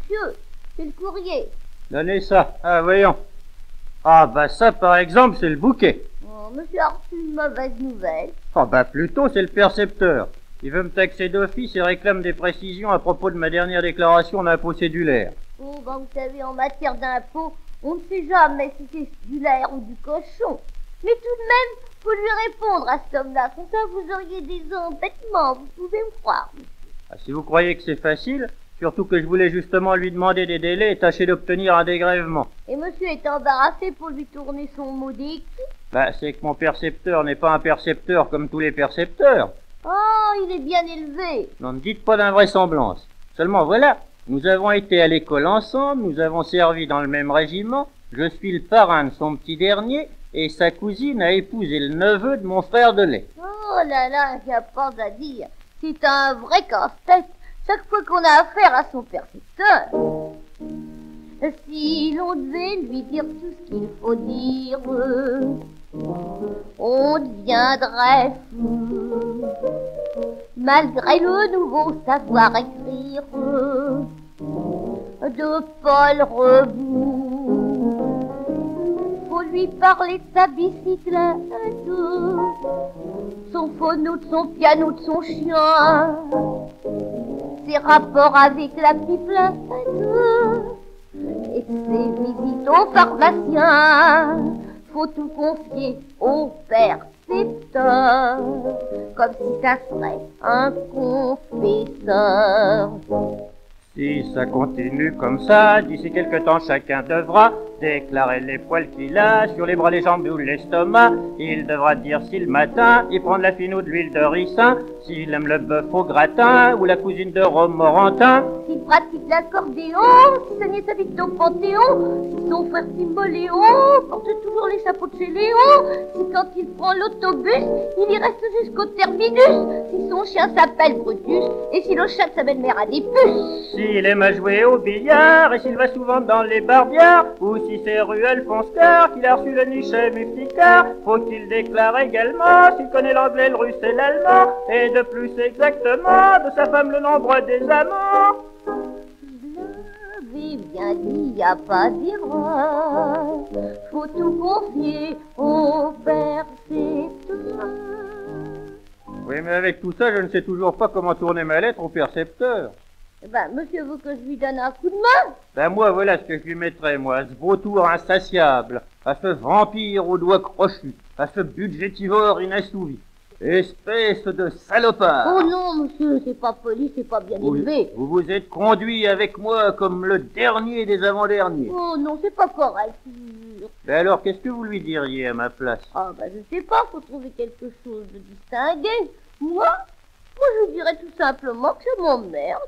monsieur, c'est le courrier. Donnez ça. Ah, voyons. Ah, bah ça, par exemple, c'est le bouquet. Oh, monsieur a reçu une mauvaise nouvelle. Ah, bah plutôt, c'est le percepteur. Il veut me taxer d'office et réclame des précisions à propos de ma dernière déclaration d'impôt cédulaire. Oh, ben vous savez, en matière d'impôt, on ne sait jamais si c'est du lait ou du cochon. Mais tout de même, faut lui répondre à cet homme-là. Comme ça, vous auriez des embêtements, vous pouvez me croire. Ah, si vous croyez que c'est facile, surtout que je voulais justement lui demander des délais et tâcher d'obtenir un dégrèvement. Et monsieur est embarrassé pour lui tourner son maudit cul. Bah, c'est que mon percepteur n'est pas un percepteur comme tous les percepteurs. Oh, il est bien élevé. Non, ne dites pas d'invraisemblance. Seulement voilà, nous avons été à l'école ensemble, nous avons servi dans le même régiment, je suis le parrain de son petit dernier, et sa cousine a épousé le neveu de mon frère de lait. Oh là là, il n'y a pas à dire. C'est un vrai casse-tête chaque fois qu'on a affaire à son percepteur. Si l'on devait lui dire tout ce qu'il faut dire, on deviendrait fou. Malgré le nouveau savoir-écrire de Paul Rebout, faut lui parler de sa bicyclette, son phono, de son piano, de son chien, ses rapports avec la pipelette et ses visites au pharmacien. Faut tout confier au percepteur, comme si ça serait un confesseur. Si ça continue comme ça, d'ici quelque temps chacun devra déclarer les poils qu'il a sur les bras, les jambes ou l'estomac. Il devra dire si le matin il prend de la fine ou de l'huile de ricin, s'il aime le bœuf au gratin ou la cousine de Romorantin. S'il pratique l'accordéon, si sa nièce habite au Panthéon, si son frère Timoléon porte toujours les chapeaux de chez Léon, si quand il prend l'autobus, il y reste jusqu'au terminus, si son chien s'appelle Brutus et si le chat de sa belle-mère a des puces. S'il aime à jouer au billard et s'il va souvent dans les barbières, ou si c'est ruelles font scar, qu'il a reçu le nichet Mufticard, faut qu'il déclare également s'il connaît l'anglais, le russe et l'allemand, et de plus exactement de sa femme le nombre des amants. Je l'avais bien dit, y a pas d'erreur, faut tout confier au percepteur. Oui, mais avec tout ça, je ne sais toujours pas comment tourner ma lettre au percepteur. Eh ben, monsieur veut que je lui donne un coup de main? Ben moi, voilà ce que je lui mettrais, moi, à ce vautour insatiable, à ce vampire aux doigts crochus, à ce budgétivore inassouvi. Espèce de salopard! Oh non, monsieur, c'est pas poli, c'est pas bien élevé. Vous vous êtes conduit avec moi comme le dernier des avant-derniers. Oh non, c'est pas correct. Ben alors, qu'est-ce que vous lui diriez à ma place? Ah ben, je sais pas, faut trouver quelque chose de distingué. Moi, je dirais tout simplement que je m'emmerde.